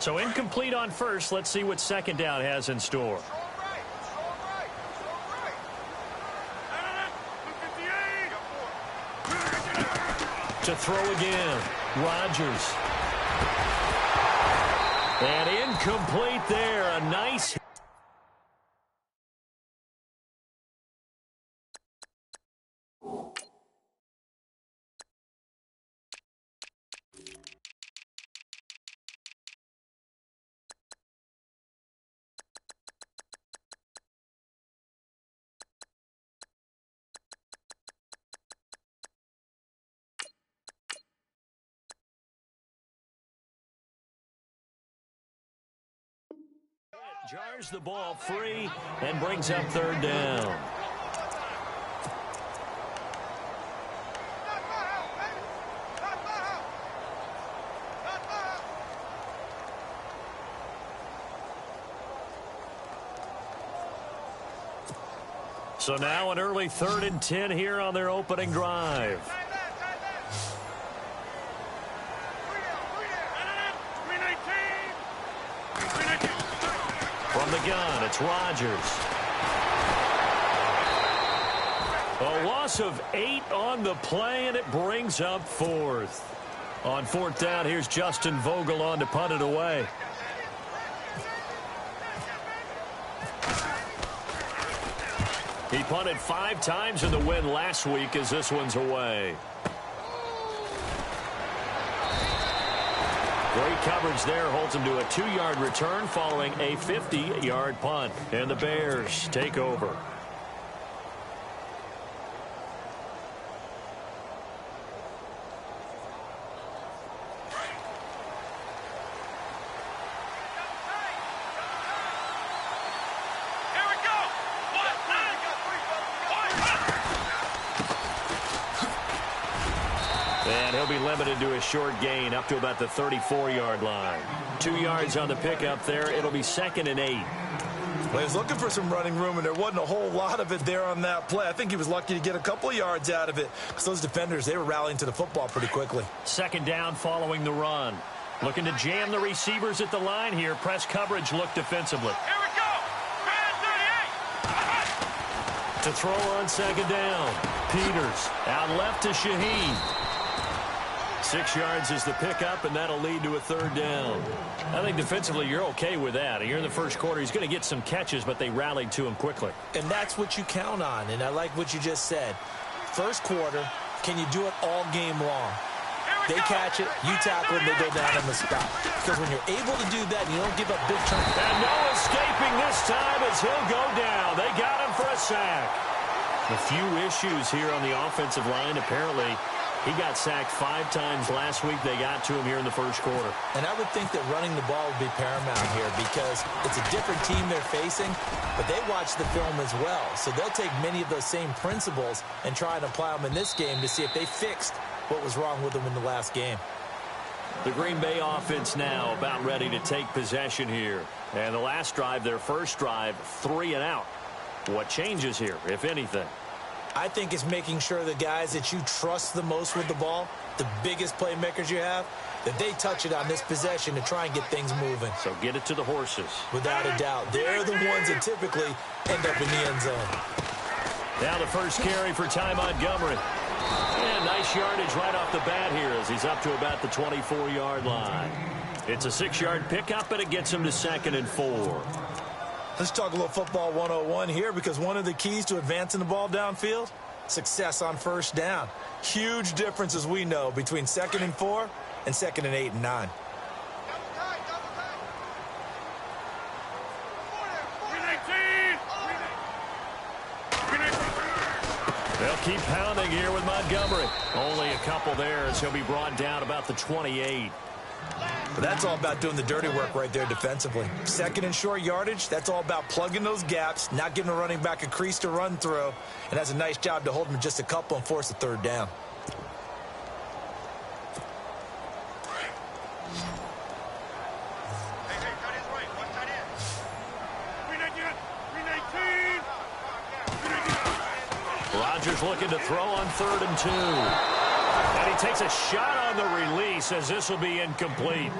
So incomplete on first. Let's see what second down has in store. To throw again, Rodgers. And incomplete there. A nice. Jars the ball free and brings up third down. So now an early 3rd and 10 here on their opening drive. From the gun, it's Rodgers. A loss of 8 on the play, and it brings up 4th. On 4th down, here's Justin Vogel on to punt it away. He punted 5 times in the win last week as this one's away. Great coverage there, holds him to a 2-yard return following a 50-yard punt. And the Bears take over. And he'll be limited to a short gain up to about the 34-yard line. 2 yards on the pickup there. It'll be 2nd and 8. Well, he was looking for some running room, and there wasn't a whole lot of it there on that play. I think he was lucky to get a couple of yards out of it because those defenders, they were rallying to the football pretty quickly. 2nd down following the run. Looking to jam the receivers at the line here. Press coverage look defensively. Here we go. To throw on 2nd down. Peters out left to Shaheed. 6 yards is the pickup, and that'll lead to a 3rd down. I think defensively you're okay with that. Here in the first quarter, he's going to get some catches, but they rallied to him quickly. And that's what you count on, and I like what you just said. First quarter, can you do it all game long? They catch it, you tackle them, they go down on the spot. Because when you're able to do that, and you don't give up big chunks. And no escaping this time as he'll go down. They got him for a sack. A few issues here on the offensive line, apparently. He got sacked 5 times last week. They got to him here in the first quarter. And I would think that running the ball would be paramount here because it's a different team they're facing, but they watch the film as well. So they'll take many of those same principles and try and apply them in this game to see if they fixed what was wrong with them in the last game. The Green Bay offense now about ready to take possession here. And the last drive, their first drive, 3 and out. What changes here, if anything? I think it's making sure the guys that you trust the most with the ball, the biggest playmakers you have, that they touch it on this possession to try and get things moving. So get it to the horses. Without a doubt. They're the ones that typically end up in the end zone. Now the first carry for Ty Montgomery. And nice yardage right off the bat here as he's up to about the 24-yard line. It's a 6-yard pickup, and it gets him to 2nd and 4. Let's talk a little football 101 here because one of the keys to advancing the ball downfield, success on first down. Huge difference, as we know, between 2nd and 4 and 2nd and 8 and 9. They'll keep pounding here with Montgomery. Only a couple there as he'll be brought down about the 28. But that's all about doing the dirty work right there defensively. 2nd and short yardage, that's all about plugging those gaps, not giving a running back a crease to run through, and that's a nice job to hold him just a couple and force a 3rd down. Rodgers looking to throw on 3rd and 2. And he takes a shot on the release as this will be incomplete.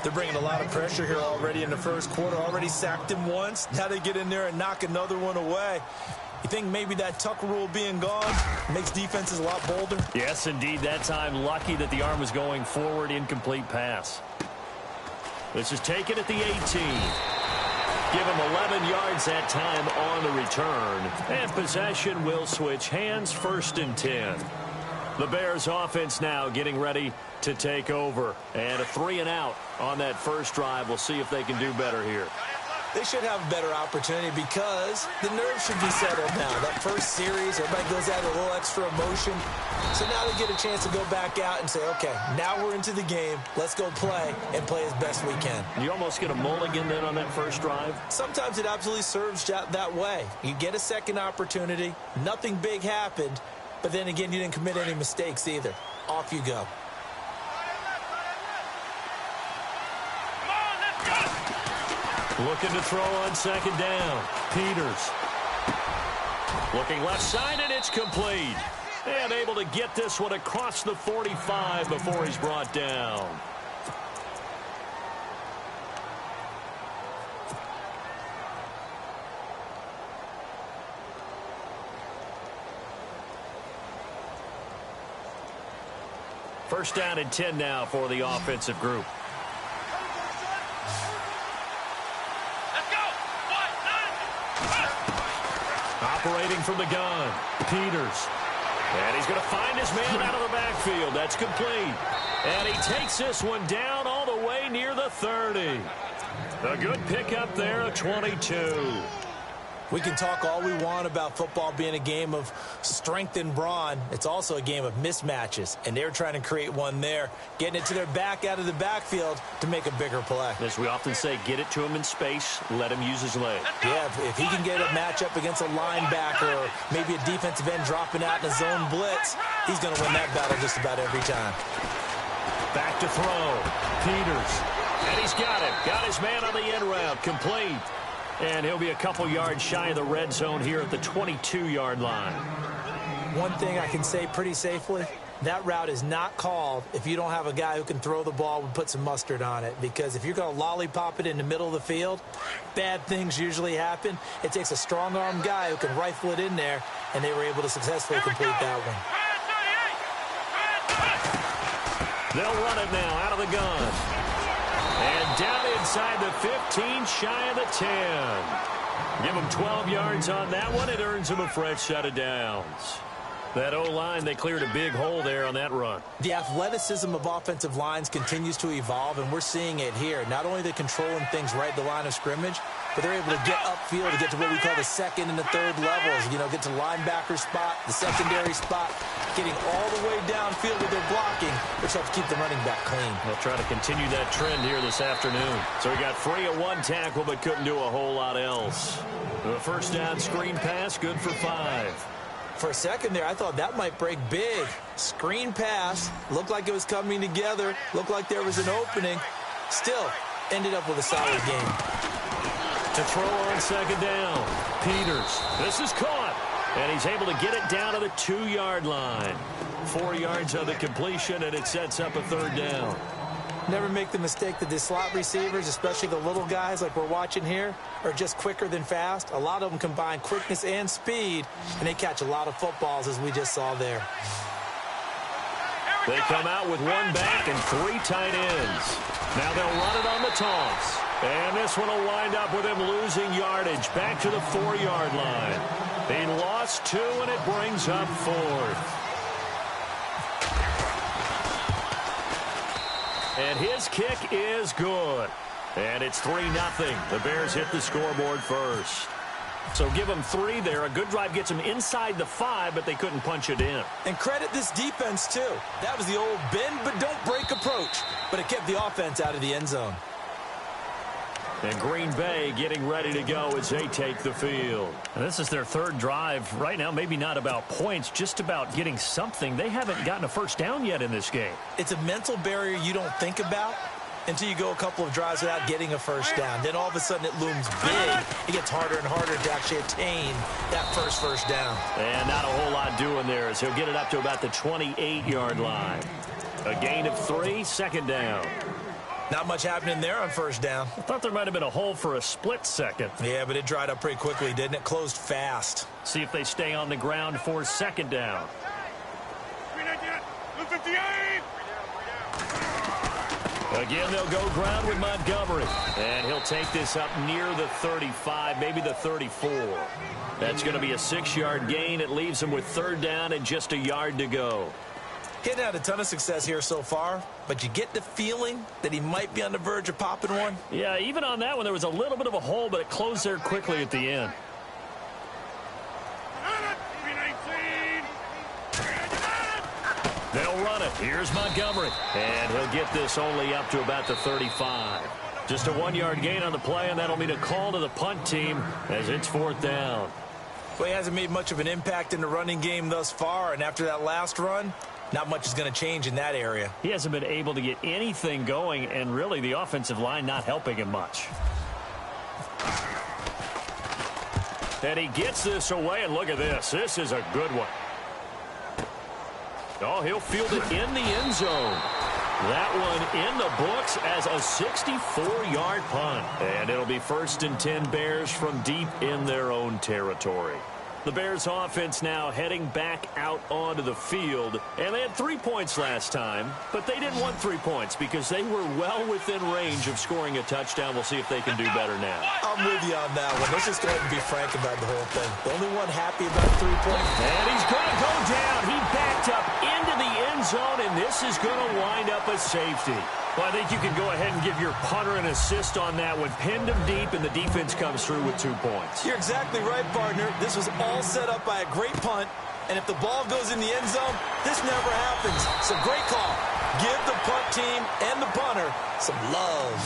They're bringing a lot of pressure here already in the first quarter. Already sacked him once. Now they get in there and knock another one away. You think maybe that tuck rule being gone makes defenses a lot bolder? Yes, indeed. That time, lucky that the arm was going forward. Incomplete pass. This is taken at the 18. Give him 11 yards that time on the return. And possession will switch hands, 1st and 10. The Bears offense now getting ready to take over. And a 3-and-out on that first drive. We'll see if they can do better here. They should have a better opportunity because the nerves should be settled now. That first series, everybody goes out a little extra emotion. So now they get a chance to go back out and say, okay, now we're into the game. Let's go play and play as best we can. You almost get a mulligan then on that first drive? Sometimes it absolutely serves that way. You get a second opportunity. Nothing big happened. But then again, you didn't commit any mistakes either. Off you go. Looking to throw on 2nd down. Peters. Looking left side, and it's complete. And able to get this one across the 45 before he's brought down. First down and 10 now for the offensive group. Operating from the gun, Peters. And he's going to find his man out of the backfield. That's complete. And he takes this one down all the way near the 30. A good pickup there, a 22. We can talk all we want about football being a game of strength and brawn. It's also a game of mismatches, and they're trying to create one there, getting it to their back out of the backfield to make a bigger play. As we often say, get it to him in space, let him use his leg. Yeah, if he can get a matchup against a linebacker or maybe a defensive end dropping out in a zone blitz, he's going to win that battle just about every time. Back to throw. Peters. And he's got it. Got his man on the end route. Complete. And he'll be a couple yards shy of the red zone here at the 22-yard line. One thing I can say pretty safely, that route is not called if you don't have a guy who can throw the ball and put some mustard on it. Because if you're going to lollipop it in the middle of the field, bad things usually happen. It takes a strong-arm guy who can rifle it in there, and they were able to successfully complete that one. They'll run it now out of the gun. And down inside the 15, shy of the 10. Give him 12 yards on that one. It earns him a fresh set of downs. That O-line, they cleared a big hole there on that run. The athleticism of offensive lines continues to evolve, and we're seeing it here. Not only are they controlling things right at the line of scrimmage, but they're able to get upfield to get to what we call the second and the third levels. You know, get to linebacker spot, the secondary spot, getting all the way downfield with their blocking, which helps keep the running back clean. They'll try to continue that trend here this afternoon. So he got free of one tackle, but couldn't do a whole lot else. The first down screen pass, good for 5. For a second there, I thought that might break big. Screen pass, looked like it was coming together, looked like there was an opening. Still, ended up with a solid game. To throw on 2nd down, Peters. This is caught, and he's able to get it down to the 2-yard line. 4 yards of the completion, and it sets up a 3rd down. Never make the mistake that the slot receivers, especially the little guys like we're watching here, are just quicker than fast. A lot of them combine quickness and speed, and they catch a lot of footballs, as we just saw there. They come out with 1 back and 3 tight ends. Now they'll run it on the toss. And this one will wind up with him losing yardage back to the 4-yard line. He lost 2, and it brings up 4th. And his kick is good. And it's 3-0. The Bears hit the scoreboard first. So give them 3 there. A good drive gets them inside the 5, but they couldn't punch it in. And credit this defense, too. That was the old bend but don't break approach. But it kept the offense out of the end zone. And Green Bay getting ready to go as they take the field. And this is their 3rd drive. Right now, maybe not about points, just about getting something. They haven't gotten a first down yet in this game. It's a mental barrier you don't think about until you go a couple of drives without getting a first down. Then all of a sudden it looms big. It gets harder and harder to actually attain that first down. And not a whole lot doing there as he'll get it up to about the 28-yard line. A gain of 3, second down. Not much happening there on first down. I thought there might have been a hole for a split second. Yeah, but it dried up pretty quickly, didn't it? Closed fast. See if they stay on the ground for second down. Again, they'll go ground with Montgomery. And he'll take this up near the 35, maybe the 34. That's going to be a 6-yard gain. It leaves him with third down and just a yard to go. He hadn't had a ton of success here so far, but you get the feeling that he might be on the verge of popping one. Yeah, even on that one, there was a little bit of a hole, but it closed there quickly at the end. They'll run it. Here's Montgomery. And he'll get this only up to about the 35. Just a 1-yard gain on the play, and that'll mean a call to the punt team as it's fourth down. Well, he hasn't made much of an impact in the running game thus far, and after that last run, not much is going to change in that area. He hasn't been able to get anything going, and really the offensive line not helping him much. And he gets this away, and look at this. This is a good one. Oh, he'll field it in the end zone. That one in the books as a 64-yard punt. And it'll be 1st and 10 Bears from deep in their own territory. The Bears offense now heading back out onto the field. And they had 3 points last time, but they didn't want 3 points because they were well within range of scoring a touchdown. We'll see if they can do better now. I'm with you on that one. Let's just go ahead and be frank about the whole thing. The only one happy about 3 points. And he's going to go down. He backed up into the end zone, and this is going to wind up a safety. Well, I think you can go ahead and give your punter an assist on that one. Pinned him deep, and the defense comes through with 2 points. You're exactly right, partner. This was all set up by a great punt, and if the ball goes in the end zone, this never happens. So great call. Give the punt team and the punter some love.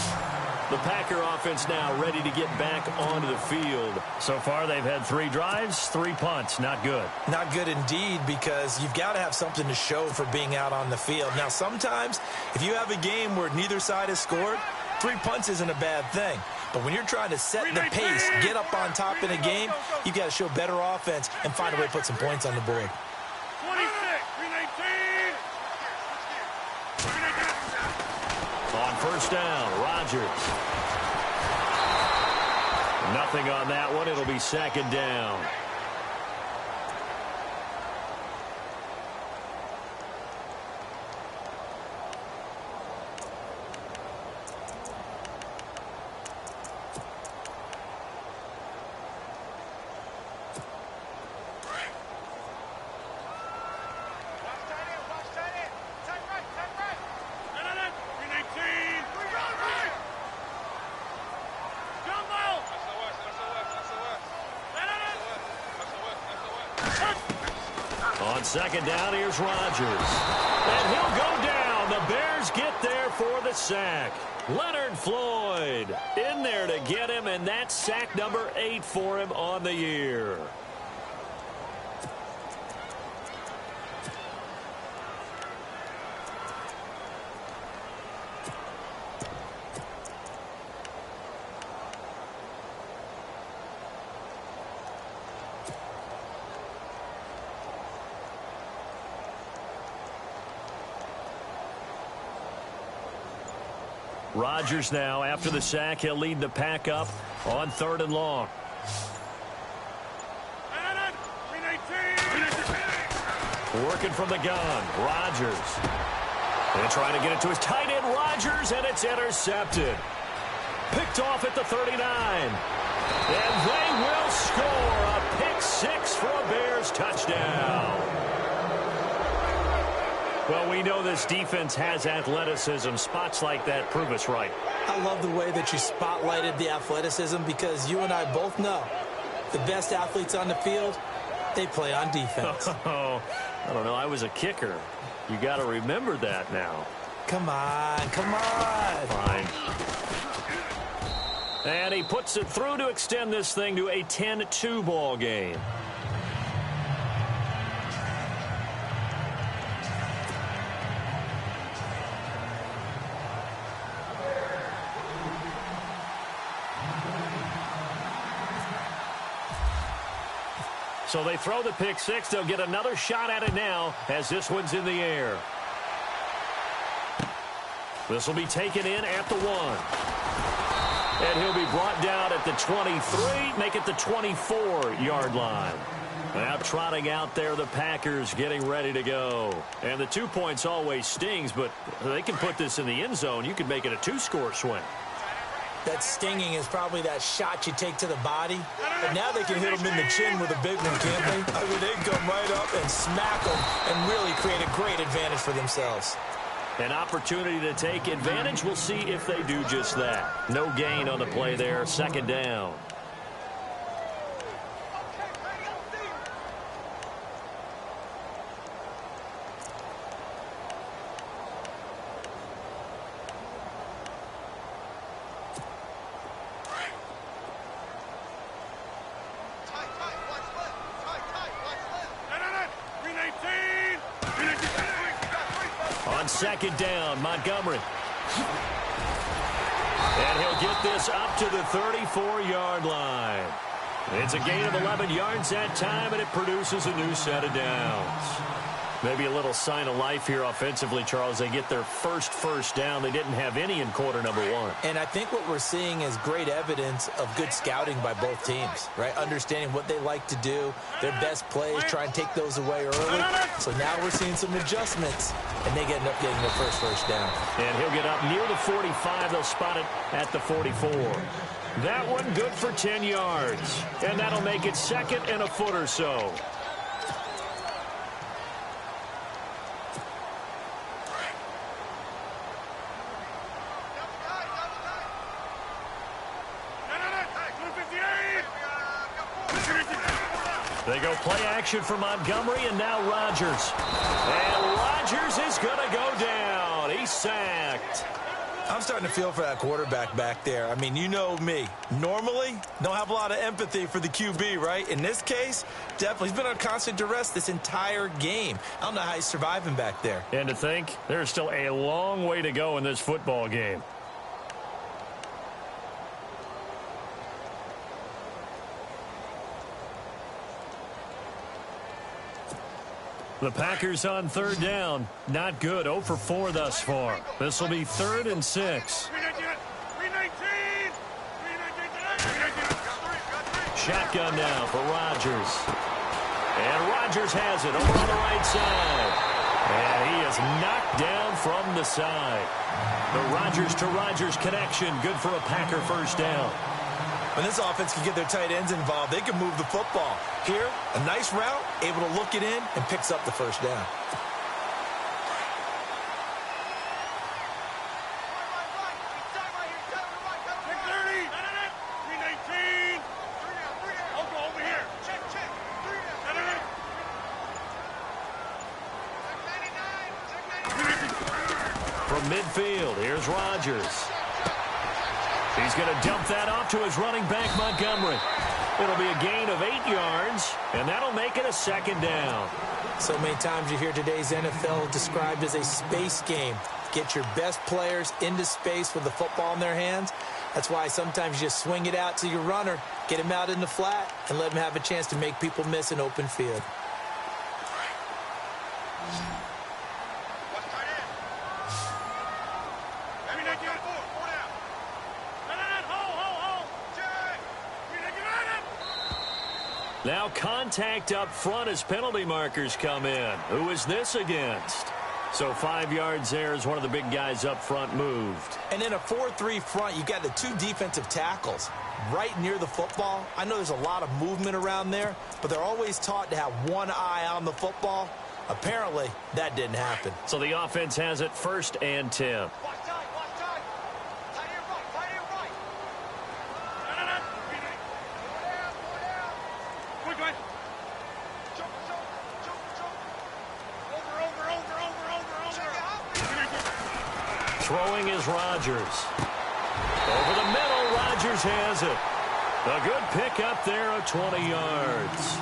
The Packer offense now ready to get back onto the field. So far, they've had 3 drives, 3 punts. Not good. Not good indeed, because you've got to have something to show for being out on the field. Now, sometimes, if you have a game where neither side has scored, 3 punts isn't a bad thing. But when you're trying to set the pace, get up on top in a game, you've got to show better offense and find a way to put some points on the board. 26, 319. On first down, Rodgers. Nothing on that one. It'll be second down. On second down, here's Rodgers. And he'll go down. The Bears get there for the sack. Leonard Floyd in there to get him, and that's sack number 8 for him on the year. Rodgers now, after the sack, he'll lead the pack up on 3rd and long. Working from the gun, Rodgers. And trying to get it to his tight end, Rodgers, and it's intercepted. Picked off at the 39. And they will score a pick 6 for a Bears touchdown. Well, we know this defense has athleticism. Spots like that prove us right. I love the way that you spotlighted the athleticism, because you and I both know the best athletes on the field, they play on defense. Oh, I don't know. I was a kicker. You got to remember that now. Come on, come on. Fine. And he puts it through to extend this thing to a 10-2 ball game. So they throw the pick six. They'll get another shot at it now as this one's in the air. This will be taken in at the 1. And he'll be brought down at the 23, make it the 24-yard line. Now trotting out there, the Packers getting ready to go. And the 2 points always stings, but they can put this in the end zone. You can make it a 2-score swing. That stinging is probably that shot you take to the body. But now they can hit them in the chin with a big one, can't they? I mean, they can come right up and smack them and really create a great advantage for themselves. An opportunity to take advantage. We'll see if they do just that. No gain on the play there. Second down. Second down, Montgomery. And he'll get this up to the 34-yard line. It's a gain of 11 yards that time, and it produces a new set of downs. Maybe a little sign of life here offensively, Charles. They get their first down. They didn't have any in quarter number 1. And I think what we're seeing is great evidence of good scouting by both teams, right? Understanding what they like to do, their best plays, try and take those away early. So now we're seeing some adjustments, and they end up getting their first down. And he'll get up near the 45. They'll spot it at the 44. That one good for 10 yards. And that'll make it second and a foot or so. They go play action for Montgomery, and now Rodgers. And Rodgers is going to go down. He's sacked. I'm starting to feel for that quarterback back there. I mean, you know me. Normally, don't have a lot of empathy for the QB, right? In this case, definitely. He's been on constant duress this entire game. I don't know how he's surviving back there. And to think, there's still a long way to go in this football game. The Packers on third down. Not good. 0 for 4 thus far. This will be 3rd and 6. Shotgun now for Rodgers. And Rodgers has it over on the right side. And he is knocked down from the side. The Rodgers to Rodgers connection. Good for a Packer first down. When this offense can get their tight ends involved, they can move the football. Here, a nice route, able to look it in, and picks up the first down. From midfield, here's Rodgers. He's going to dump that off to his running back, Montgomery. It'll be a gain of 8 yards, and that'll make it a second down. So many times you hear today's NFL described as a space game. Get your best players into space with the football in their hands. That's why sometimes you just swing it out to your runner, get him out in the flat, and let him have a chance to make people miss an open field. Now contact up front as penalty markers come in. Who is this against? So 5 yards there as one of the big guys up front moved. And in a 4-3 front, you got the 2 defensive tackles right near the football. I know there's a lot of movement around there, but they're always taught to have one eye on the football. Apparently, that didn't happen. So the offense has it 1st and 10. Throwing is Rodgers. Over the middle, Rodgers has it. A good pickup there of 20 yards.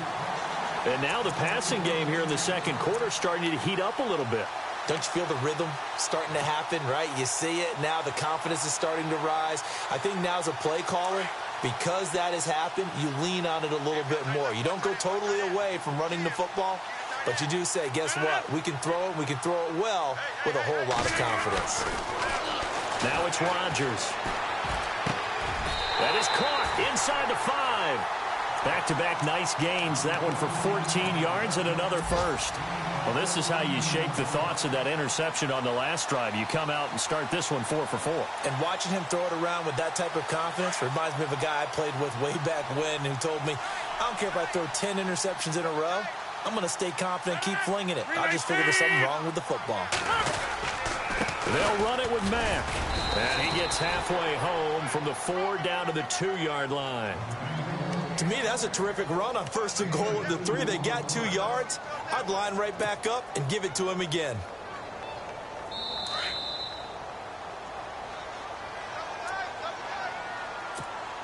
And now the passing game here in the second quarter starting to heat up a little bit. Don't you feel the rhythm starting to happen, right? You see it. Now the confidence is starting to rise. I think now as a play caller, Because that has happened, you lean on it a little bit more. You don't go totally away from running the football, but you do say, guess what? We can throw it. We can throw it well with a whole lot of confidence. Now it's Rodgers. That is caught inside the 5. Back-to-back nice gains. That one for 14 yards and another first. Well, this is how you shake the thoughts of that interception on the last drive. You come out and start this one 4 for 4. And watching him throw it around with that type of confidence reminds me of a guy I played with way back when who told me, I don't care if I throw 10 interceptions in a row. I'm going to stay confident, keep flinging it. I just figured there's something wrong with the football. They'll run it with Mack. And he gets halfway home from the 4 down to the 2-yard line. To me, that's a terrific run on 1st and goal at the 3. They got 2 yards. I'd line right back up and give it to him again.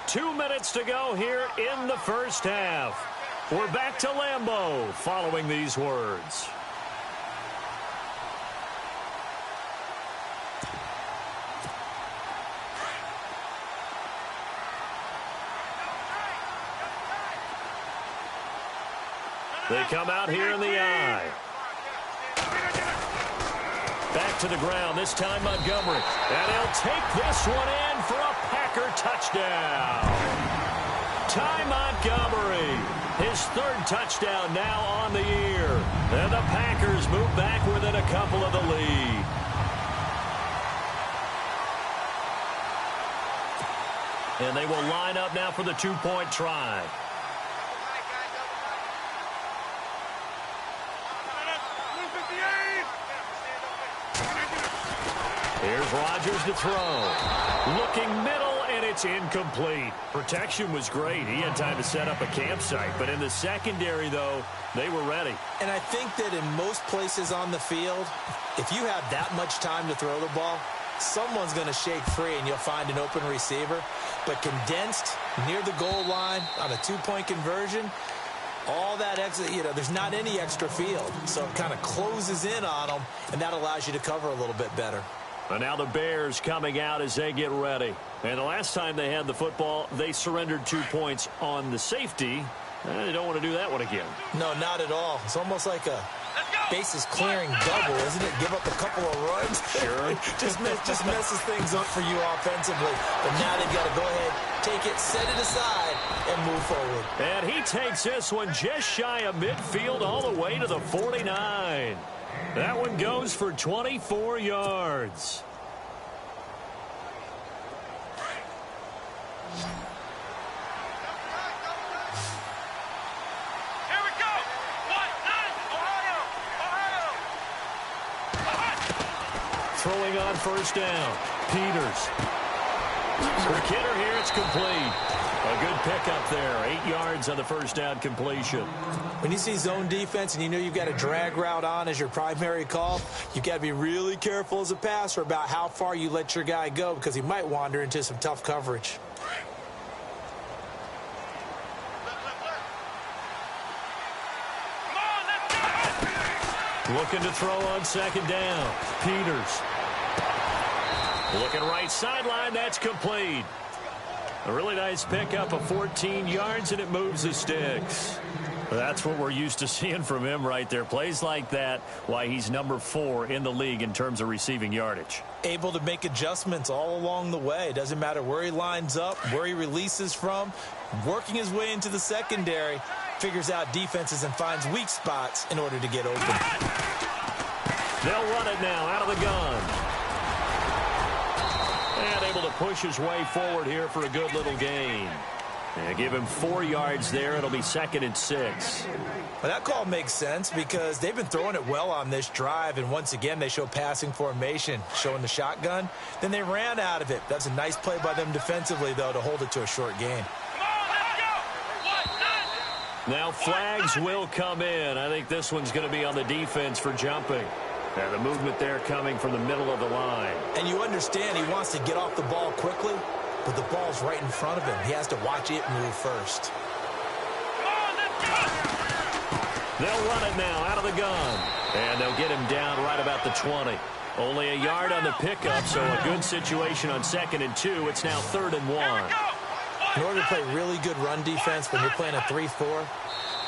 Two minutes to go here in the first half. We're back to Lambeau following these words. They come out here in the eye. Back to the ground, this time Montgomery. And he'll take this one in for a Packer touchdown. Ty Montgomery, his 3rd touchdown now on the year. And the Packers move back within a couple of the lead. And they will line up now for the 2-point try. Here's Rodgers to throw. Looking middle, and it's incomplete. Protection was great. He had time to set up a campsite. But in the secondary, though, they were ready. And I think that in most places on the field, if you have that much time to throw the ball, someone's going to shake free and you'll find an open receiver. But condensed near the goal line on a 2-point conversion, all that extra, there's not any extra field. So it kind of closes in on them, and that allows you to cover a little bit better. And now the Bears coming out as they get ready. And the last time they had the football, they surrendered 2 points on the safety. They don't want to do that one again. No, not at all. It's almost like a bases clearing double, isn't it? Give up a couple of runs. Sure. just messes things up for you offensively. But now they've got to go ahead, take it, set it aside, and move forward. And he takes this one just shy of midfield all the way to the 49. That one goes for 24 yards. Here we go. 1-9, Ohio. Throwing on 1st down. Peters. For Kidder here, it's complete. A good pickup there. 8 yards on the 1st down completion. When you see zone defense and you know you've got a drag route on as your primary call, you've got to be really careful as a passer about how far you let your guy go because he might wander into some tough coverage. Looking to throw on 2nd down. Peters. Looking right sideline. That's complete. A really nice pickup of 14 yards, and it moves the sticks. That's what we're used to seeing from him right there. Plays like that, why he's number 4 in the league in terms of receiving yardage. Able to make adjustments all along the way. Doesn't matter where he lines up, where he releases from. Working his way into the secondary, figures out defenses and finds weak spots in order to get open. They'll run it now out of the gun. And able to push his way forward here for a good little gain. And give him 4 yards there. It'll be 2nd and 6. Well, that call makes sense because they've been throwing it well on this drive, and once again they show passing formation, showing the shotgun. Then they ran out of it. That's a nice play by them defensively, though, to hold it to a short gain. Now flags will come in. I think this one's going to be on the defense for jumping. And the movement there coming from the middle of the line. And you understand he wants to get off the ball quickly, but the ball's right in front of him. He has to watch it move first. They'll run it now out of the gun. And they'll get him down right about the 20. Only a yard on the pickup, so a good situation on 2nd and 2. It's now 3rd and 1. In order to play really good run defense when you're playing a 3-4,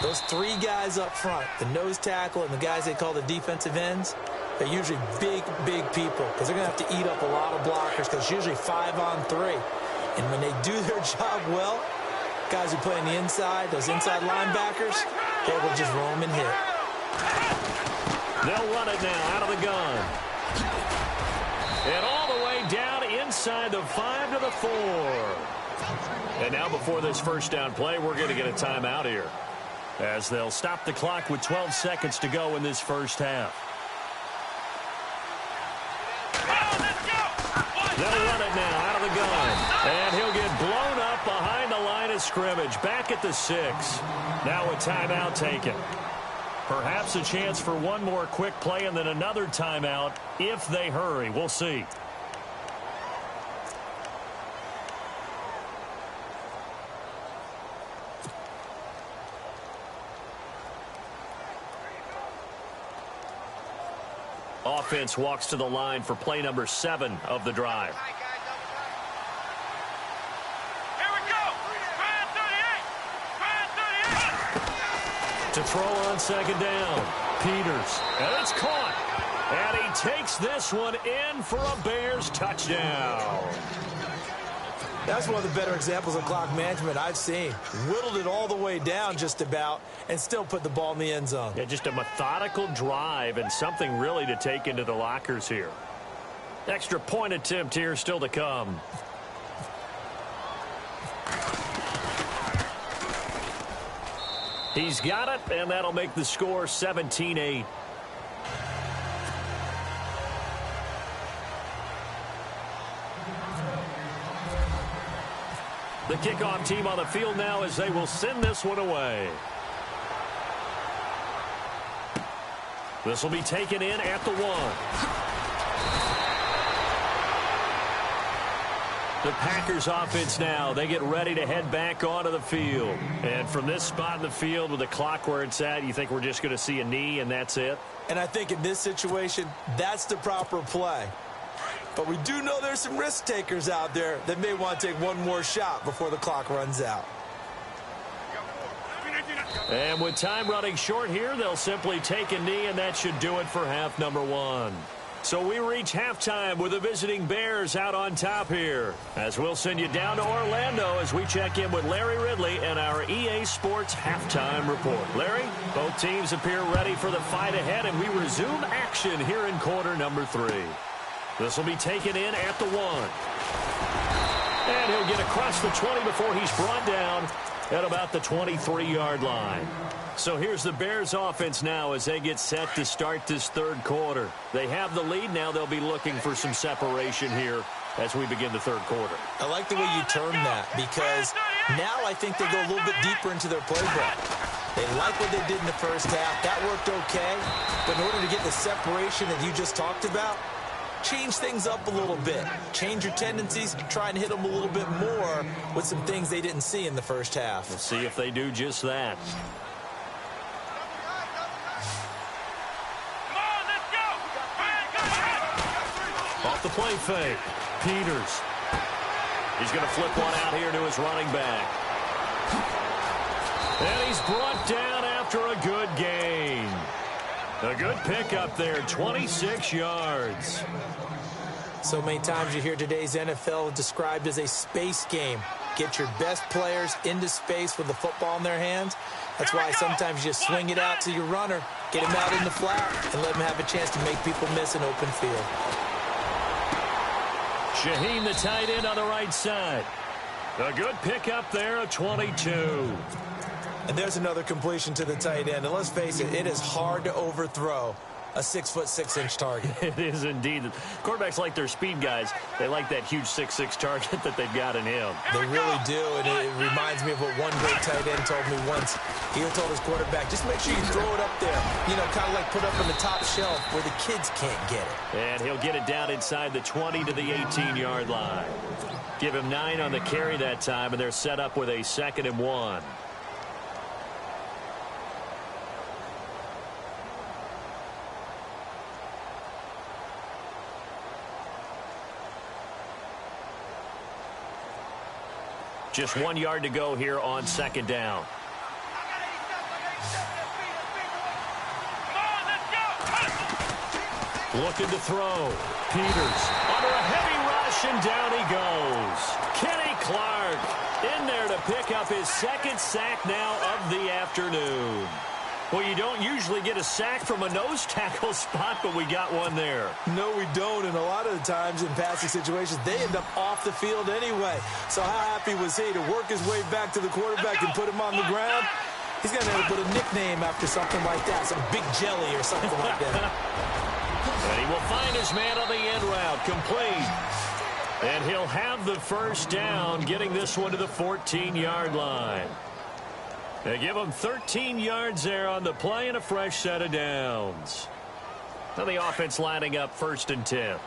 those three guys up front, the nose tackle and the guys they call the defensive ends, they're usually big, big people because they're going to have to eat up a lot of blockers because it's usually 5-on-3. And when they do their job well, guys who play on the inside, those inside linebackers, they will just roam and hit. They'll run it now out of the gun. And all the way down inside the 5 to the 4. And now before this first down play, we're going to get a timeout here, as they'll stop the clock with 12 seconds to go in this first half. They'll run it now out of the gun. And he'll get blown up behind the line of scrimmage. Back at the 6. Now a timeout taken. Perhaps a chance for one more quick play and then another timeout if they hurry. We'll see. Offense walks to the line for play number 7 of the drive. Here we go. Try 38. To throw on second down. Peters. And it's caught. And he takes this one in for a Bears touchdown. That's one of the better examples of clock management I've seen. Whittled it all the way down just about and still put the ball in the end zone. Yeah, just a methodical drive and something really to take into the lockers here. Extra point attempt here still to come. He's got it, and that'll make the score 17-8. The kickoff team on the field now as they will send this one away. This will be taken in at the 1. The Packers offense now, they get ready to head back onto the field. And from this spot in the field with the clock where it's at, you think we're just going to see a knee and that's it? And I think in this situation, that's the proper play. But we do know there's some risk takers out there that may want to take one more shot before the clock runs out. And with time running short here, they'll simply take a knee, and that should do it for half number 1. So we reach halftime with the visiting Bears out on top here, as we'll send you down to Orlando as we check in with Larry Ridley and our EA Sports halftime report. Larry, both teams appear ready for the fight ahead, and we resume action here in quarter number 3. This will be taken in at the 1. And he'll get across the 20 before he's brought down at about the 23-yard line. So here's the Bears offense now as they get set to start this third quarter. They have the lead. Now they'll be looking for some separation here as we begin the third quarter. I like the way you term that because now I think they go a little bit deeper into their playbook. They like what they did in the first half. That worked okay. But in order to get the separation that you just talked about, change things up a little bit. Change your tendencies. Try and hit them a little bit more with some things they didn't see in the first half. We'll see if they do just that. Come on, let's go. Off the play fake. Peters. He's going to flip one out here to his running back. And he's brought down after a good gain. A good pickup there, 26 yards. So many times you hear today's NFL described as a space game. Get your best players into space with the football in their hands. That's why sometimes you just swing it out to your runner, get him out in the flat, and let him have a chance to make people miss an open field. Shaheen, the tight end on the right side. A good pickup there, a 22. And there's another completion to the tight end. And let's face it, it is hard to overthrow a 6'6" target. It is indeed. Quarterbacks like their speed guys. They like that huge 6'6" target that they've got in him. They really do, and it reminds me of what one great tight end told me once. He told his quarterback, just make sure you throw it up there. You know, kind of like put up on the top shelf where the kids can't get it. And he'll get it down inside the 20 to the 18-yard line. Give him 9 on the carry that time, and they're set up with a 2nd and 1. Just 1 yard to go here on second down. Looking to throw. Peters under a heavy rush, and down he goes. Kenny Clark in there to pick up his second sack now of the afternoon. Well, you don't usually get a sack from a nose tackle spot, but we got one there. No, we don't, and a lot of the times in passing situations, they end up off the field anyway. So how happy was he to work his way back to the quarterback and put him on the ground? He's going to have to put a nickname after something like that, some Big Jelly or something like that. And he will find his man on the end route, complete. And he'll have the first down, getting this one to the 14-yard line. They give him 13 yards there on the play and a fresh set of downs. Now the offense lining up 1st and 10.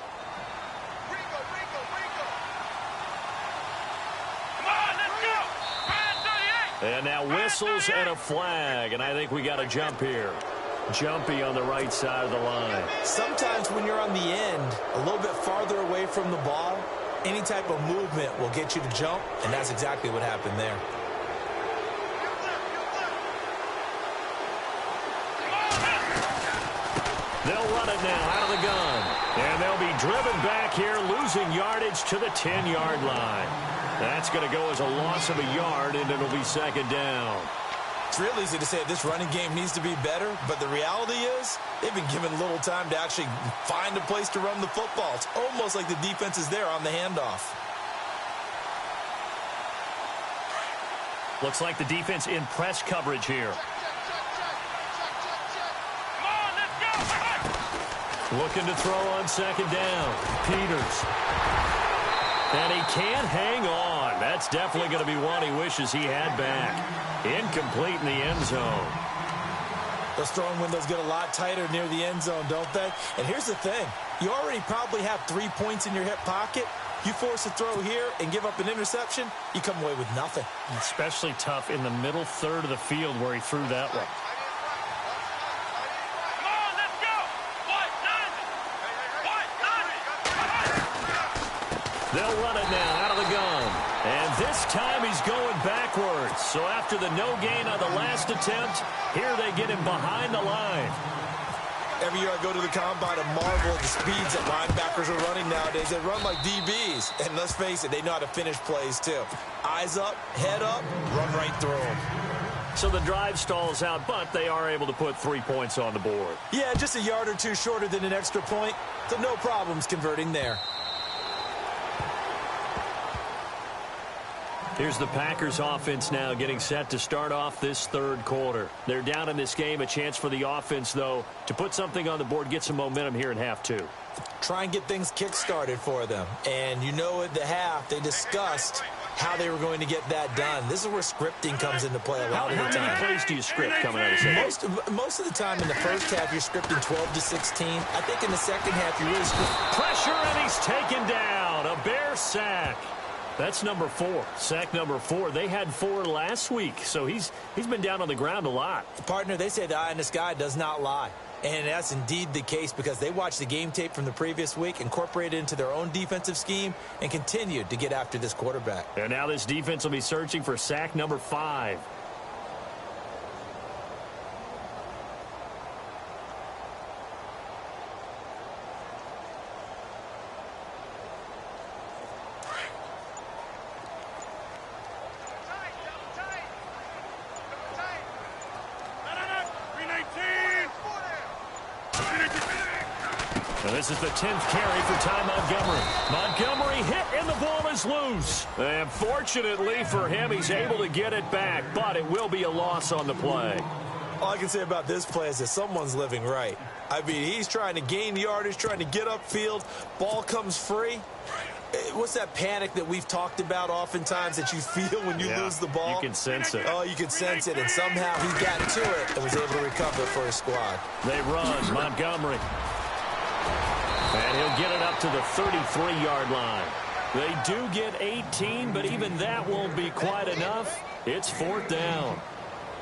And now whistles and a flag, and I think we got a jump here. Jumpy on the right side of the line. Sometimes when you're on the end, a little bit farther away from the ball, any type of movement will get you to jump, and that's exactly what happened there. They'll run it now out of the gun. And they'll be driven back here, losing yardage to the 10-yard line. That's going to go as a loss of a yard, and it'll be second down. It's real easy to say this running game needs to be better, but the reality is they've been given little time to actually find a place to run the football. It's almost like the defense is there on the handoff. Looks like the defense in press coverage here. Looking to throw on second down. Peters. And he can't hang on. That's definitely going to be one he wishes he had back. Incomplete in the end zone. Those throwing windows get a lot tighter near the end zone, don't they? And here's the thing. You already probably have 3 points in your hip pocket. You force a throw here and give up an interception, you come away with nothing. Especially tough in the middle third of the field where he threw that one. They'll run it now out of the gun. And this time he's going backwards. So after the no gain on the last attempt, here they get him behind the line. Every year I go to the combine and marvel at the speeds that linebackers are running nowadays. They run like DBs. And let's face it, they know how to finish plays too. Eyes up, head up, run right through them. So the drive stalls out, but they are able to put 3 points on the board. Yeah, just a yard or two shorter than an extra point. So no problems converting there. Here's the Packers offense now getting set to start off this third quarter. They're down in this game. A chance for the offense, though, to put something on the board, get some momentum here in half two. Try and get things kick-started for them. And you know at the half, they discussed how they were going to get that done. This is where scripting comes into play a lot of the time. How many plays do you script coming out of second? Most of the time in the first half, you're scripting 12 to 16. I think in the second half, you really script. Pressure, and he's taken down. A Bear sack. That's number 4. Sack number 4. They had 4 last week, so he's been down on the ground a lot. Partner, they say the eye in the sky does not lie. And that's indeed the case because they watched the game tape from the previous week, incorporated it into their own defensive scheme, and continued to get after this quarterback. And now this defense will be searching for sack number 5. This is the 10th carry for Ty Montgomery. Montgomery hit, and the ball is loose. And fortunately for him, he's able to get it back, but it will be a loss on the play. All I can say about this play is that someone's living right. I mean, he's trying to gain yardage, trying to get upfield. Ball comes free. What's that panic that we've talked about oftentimes that you feel when you lose the ball? You can sense it. Oh, you can sense it, and somehow he got to it and was able to recover for his squad. They run. Montgomery. And he'll get it up to the 33-yard line. They do get 18, but even that won't be quite enough. It's 4th down.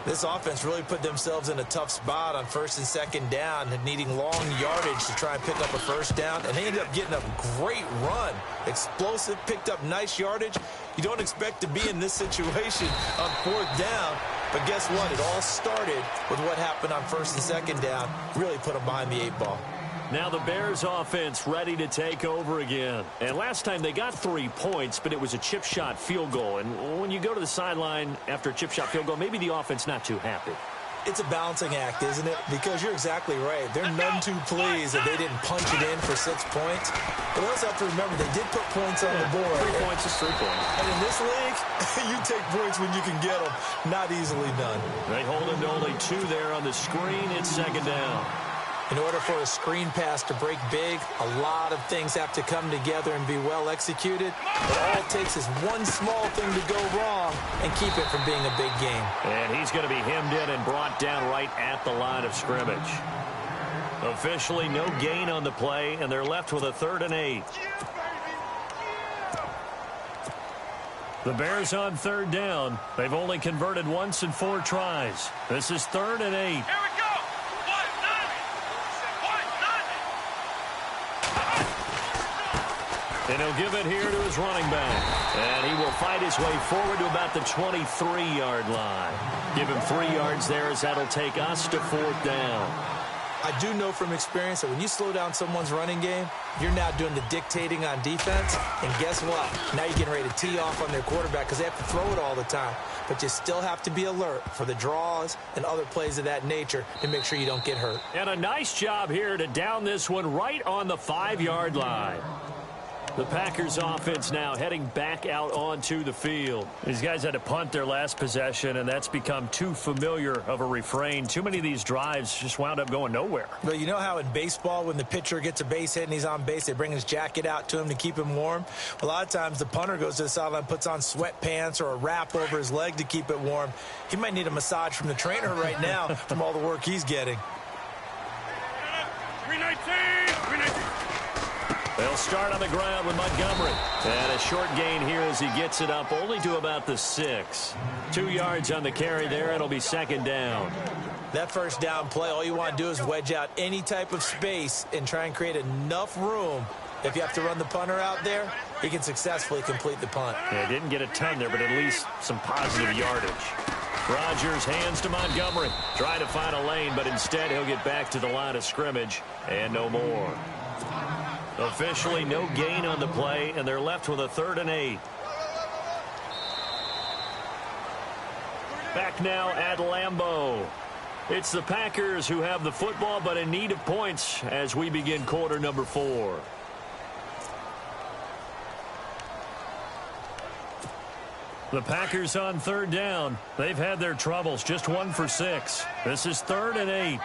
This offense really put themselves in a tough spot on 1st and 2nd down, needing long yardage to try and pick up a first down, and they ended up getting a great run. Explosive, picked up nice yardage, You don't expect to be in this situation on 4th down. But guess what? It all started with what happened on 1st and 2nd down. Really put them behind the 8 ball. Now the Bears offense ready to take over again. And last time they got 3 points, but it was a chip shot field goal. And when you go to the sideline after a chip shot field goal, maybe the offense not too happy. It's a balancing act, isn't it? Because you're exactly right. They're none too pleased that they didn't punch it in for 6 points. But we also have to remember they did put points on the board. 3 points is 3 points. And in this league, you take points when you can get them. Not easily done. They hold him to only 2 there on the screen. It's 2nd down. In order for a screen pass to break big, a lot of things have to come together and be well executed. But all it takes is one small thing to go wrong and keep it from being a big game. And he's going to be hemmed in and brought down right at the line of scrimmage. Officially no gain on the play, and they're left with a 3rd and 8. The Bears on 3rd down. They've only converted once in 4 tries. This is 3rd and 8. Here we go. And he'll give it here to his running back. And he will fight his way forward to about the 23-yard line. Give him 3 yards there as that'll take us to 4th down. I do know from experience that when you slow down someone's running game, you're now doing the dictating on defense. And guess what? Now you're getting ready to tee off on their quarterback because they have to throw it all the time. But you still have to be alert for the draws and other plays of that nature to make sure you don't get hurt. And a nice job here to down this one right on the 5-yard line. The Packers offense now heading back out onto the field. These guys had to punt their last possession, and that's become too familiar of a refrain. Too many of these drives just wound up going nowhere. But you know how in baseball, when the pitcher gets a base hit and he's on base, they bring his jacket out to him to keep him warm? A lot of times the punter goes to the sideline, puts on sweatpants or a wrap over his leg to keep it warm. He might need a massage from the trainer right now from all the work he's getting. 319. They'll start on the ground with Montgomery. And a short gain here as he gets it up only to about the 6. 2 yards on the carry there. It'll be 2nd down. That 1st down play, all you want to do is wedge out any type of space and try and create enough room. If you have to run the punter out there, he can successfully complete the punt. Yeah, didn't get a ton there, but at least some positive yardage. Rodgers hands to Montgomery. Trying to find a lane, but instead he'll get back to the line of scrimmage and no more. Officially no gain on the play, and they're left with a 3rd and 8. Back now at Lambeau. It's the Packers who have the football, but in need of points as we begin quarter number 4. The Packers on 3rd down. They've had their troubles, just 1 for 6. This is 3rd and 8.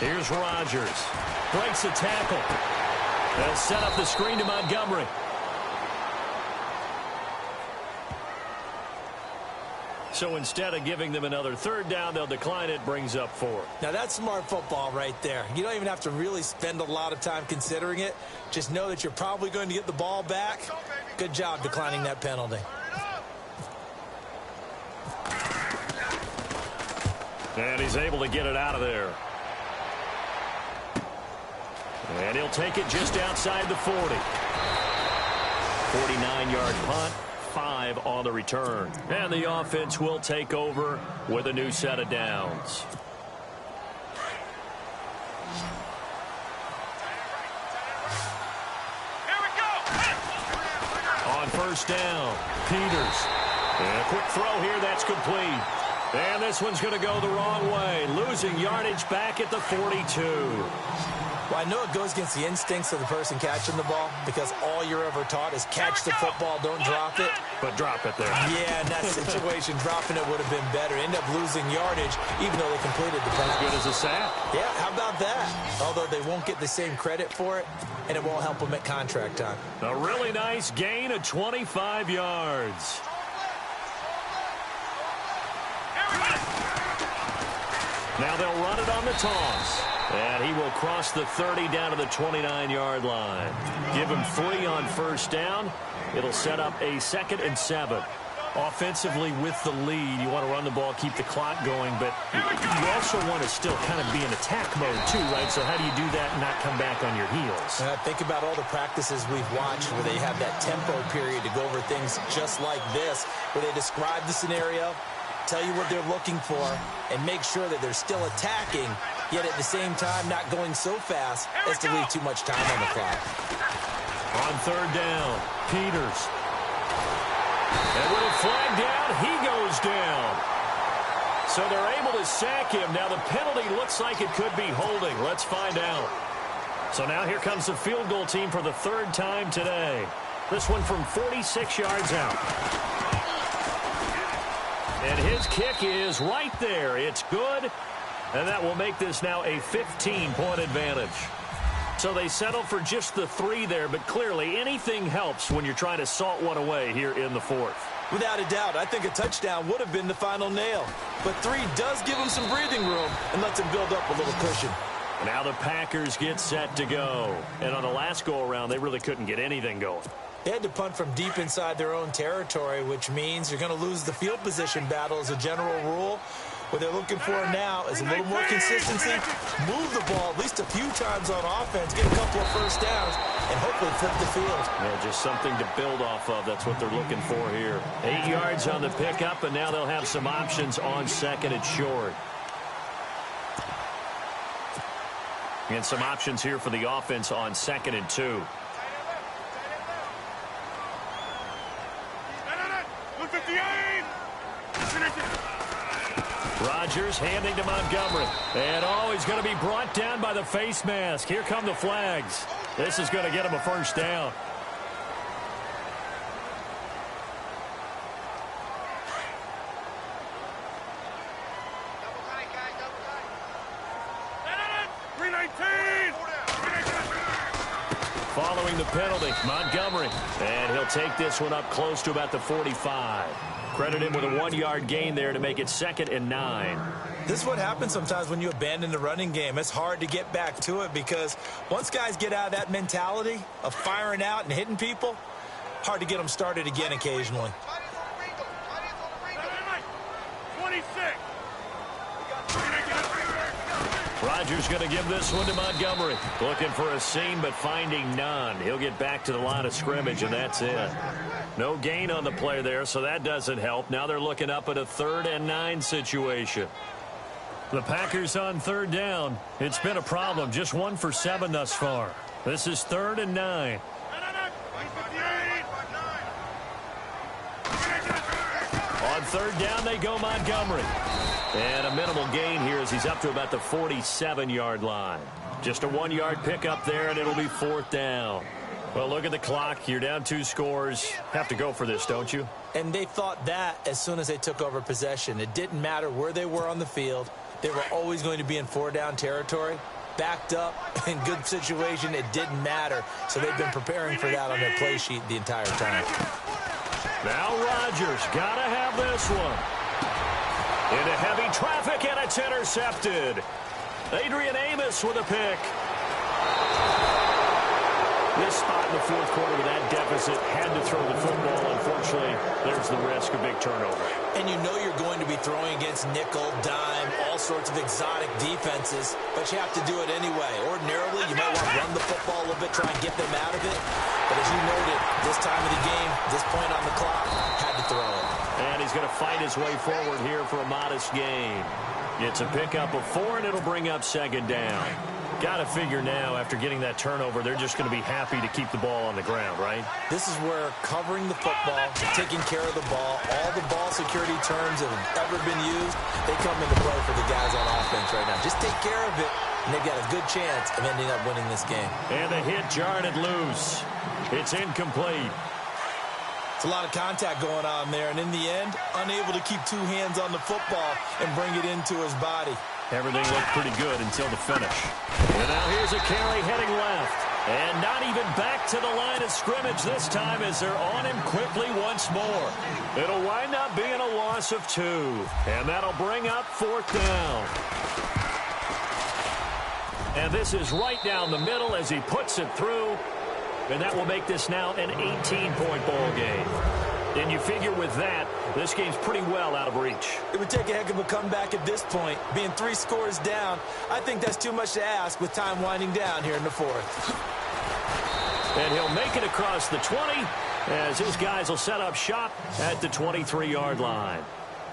Here's Rodgers. Breaks a tackle. They'll set up the screen to Montgomery. So instead of giving them another 3rd down, they'll decline it, brings up 4. Now that's smart football right there. You don't even have to really spend a lot of time considering it. Just know that you're probably going to get the ball back. Good job declining that penalty. And he's able to get it out of there. And he'll take it just outside the 40. 49-yard punt, 5 on the return. And the offense will take over with a new set of downs. Here we go. On 1st down, Peters. And a quick throw here, that's complete. And this one's going to go the wrong way. Losing yardage back at the 42. Well, I know it goes against the instincts of the person catching the ball because all you're ever taught is catch the football, don't drop it. But drop it there. Yeah, in that situation, dropping it would have been better. End up losing yardage even though they completed the pass. Good as a sack. Yeah, how about that? Although they won't get the same credit for it, and it won't help them at contract time. A really nice gain of 25 yards. Now they'll run it on the toss. And he will cross the 30 down to the 29-yard line. Give him 3 on 1st down. It'll set up a 2nd and 7. Offensively with the lead, you want to run the ball, keep the clock going, but you also want to still kind of be in attack mode too, right? So how do you do that and not come back on your heels? offense. Think about all the practices we've watched where they have that tempo period to go over things just like this, where they describe the scenario, tell you what they're looking for, and make sure that they're still attacking, yet at the same time not going so fast as to leave too much time on the clock. On third down, Peters. And with a flag down, he goes down. So they're able to sack him. Now the penalty looks like it could be holding. Let's find out. So now here comes the field goal team for the third time today. This one from 46 yards out. And his kick is right there. It's good. And that will make this now a 15-point advantage. So they settle for just the 3 there, but clearly anything helps when you're trying to salt one away here in the fourth. Without a doubt, I think a touchdown would have been the final nail. But 3 does give them some breathing room and lets them build up a little cushion. Now the Packers get set to go. And on the last go-around, they really couldn't get anything going. They had to punt from deep inside their own territory, which means you're going to lose the field position battle as a general rule. What they're looking for now is a little more consistency, move the ball at least a few times on offense, get a couple of first downs, and hopefully flip the field. Yeah, just something to build off of. That's what they're looking for here. 8 yards on the pickup, and now they'll have some options on second and short. And some options here for the offense on second and 2. Rodgers handing to Montgomery. And, he's going to be brought down by the face mask. Here come the flags. This is going to get him a first down. Following the penalty, Montgomery. And he'll take this one up close to about the 45. Credit him with a 1-yard gain there to make it 2nd and 9. This is what happens sometimes when you abandon the running game. It's hard to get back to it because once guys get out of that mentality of firing out and hitting people, hard to get them started again occasionally. 26. Rodgers going to give this one to Montgomery. Looking for a seam, but finding none. He'll get back to the line of scrimmage, and that's it. No gain on the play there, so that doesn't help. Now they're looking up at a 3rd and 9 situation. The Packers on third down. It's been a problem. Just 1 for 7 thus far. This is 3rd and 9. On third down, they go Montgomery. And a minimal gain here as he's up to about the 47-yard line. Just a 1-yard pickup there, and it'll be 4th down. Well, look at the clock. You're down 2 scores. Have to go for this, don't you? And they thought that as soon as they took over possession. It didn't matter where they were on the field. They were always going to be in 4-down territory. Backed up, in good situation, it didn't matter. So they've been preparing for that on their play sheet the entire time. Now Rodgers got to have this one. Into heavy traffic, and it's intercepted. Adrian Amos with a pick. This spot in the fourth quarter with that deficit had to throw the football. Unfortunately, there's the risk of big turnover. And you know you're going to be throwing against nickel, dime, all sorts of exotic defenses, but you have to do it anyway. Ordinarily, you might want to run the football a little bit, try and get them out of it. But as you noted, this time of the game, this point on the clock, had to throw it. And he's going to fight his way forward here for a modest gain. It's a pickup of 4, and it'll bring up 2nd down. Got to figure now, after getting that turnover, they're just going to be happy to keep the ball on the ground, right? This is where covering the football, taking care of the ball, all the ball security terms that have ever been used, they come into play for the guys on offense right now. Just take care of it, and they've got a good chance of ending up winning this game. And the hit jarred it loose. It's incomplete. It's a lot of contact going on there, and in the end, unable to keep 2 hands on the football and bring it into his body. Everything looked pretty good until the finish. And now here's a carry heading left. And not even back to the line of scrimmage this time as they're on him quickly once more. It'll wind up being a loss of 2. And that'll bring up 4th down. And this is right down the middle as he puts it through. And that will make this now an 18-point ball game. And you figure with that, this game's pretty well out of reach. It would take a heck of a comeback at this point. Being 3 scores down, I think that's too much to ask with time winding down here in the 4th. And he'll make it across the 20 as his guys will set up shop at the 23-yard line.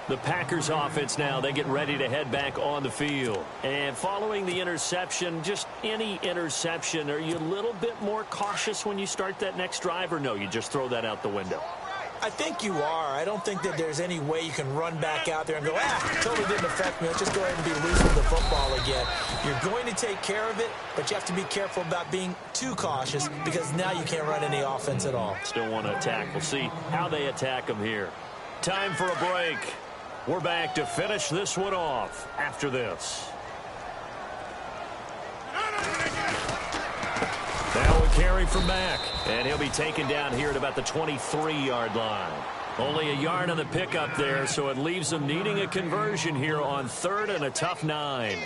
The Packers offense now, they get ready to head back on the field. And following the interception, just any interception, are you a little bit more cautious when you start that next drive, or no, you just throw that out the window? I think you are. I don't think that there's any way you can run back out there and go, totally didn't affect me. Let's just go ahead and be loose with the football again. You're going to take care of it, but you have to be careful about being too cautious because now you can't run any offense at all. Still want to attack. We'll see how they attack them here. Time for a break. We're back to finish this one off after this. Now a carry from Mack, and he'll be taken down here at about the 23-yard line. Only a yard on the pickup there, so it leaves them needing a conversion here on 3rd and a tough 9.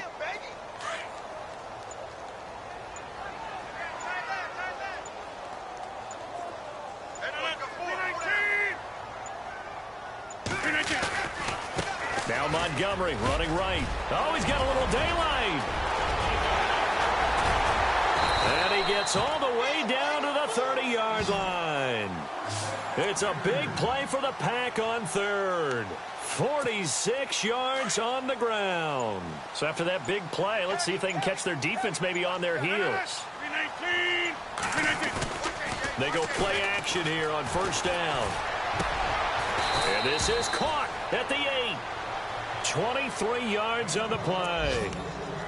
Now Montgomery running right. Oh, he's got a little daylight. And he gets all the way down to the 30-yard line. It's a big play for the Pack on 3rd. 46 yards on the ground. So after that big play, let's see if they can catch their defense maybe on their heels. They go play action here on 1st down. And this is caught at the 8. 23 yards on the play.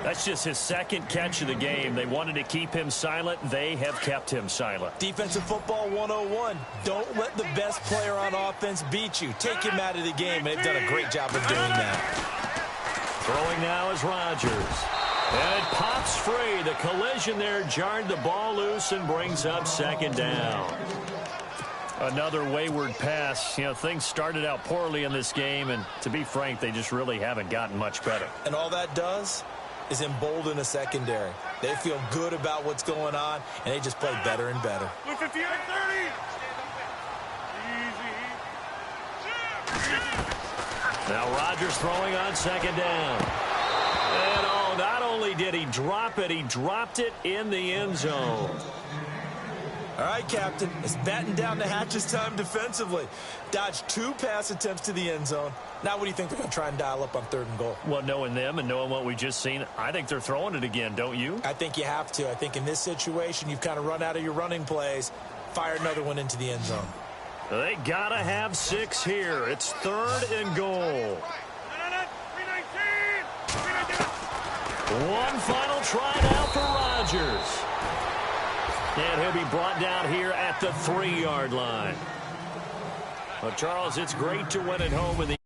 That's just his 2nd catch of the game. They wanted to keep him silent. They have kept him silent. Defensive football 101. Don't let the best player on offense beat you. Take him out of the game. They've done a great job of doing that. Throwing now is Rodgers. And it pops free. The collision there jarred the ball loose and brings up 2nd down. Another wayward pass. You know, things started out poorly in this game, and to be frank, they just really haven't gotten much better. And all that does is embolden a secondary. They feel good about what's going on, and they just play better and better. Now Rodgers throwing on 2nd down. And oh, not only did he drop it, he dropped it in the end zone. All right, Captain, it's batten down the hatches time defensively. Dodged 2 pass attempts to the end zone. Now what do you think they're going to try and dial up on 3rd and goal? Well, knowing them and knowing what we just seen, I think they're throwing it again, don't you? I think you have to. I think in this situation, you've kind of run out of your running plays. Fire another one into the end zone. They got to have 6 here. It's 3rd and goal. One final try now for Rodgers. And he'll be brought down here at the 3-yard line. Well, Charles, it's great to win at home in the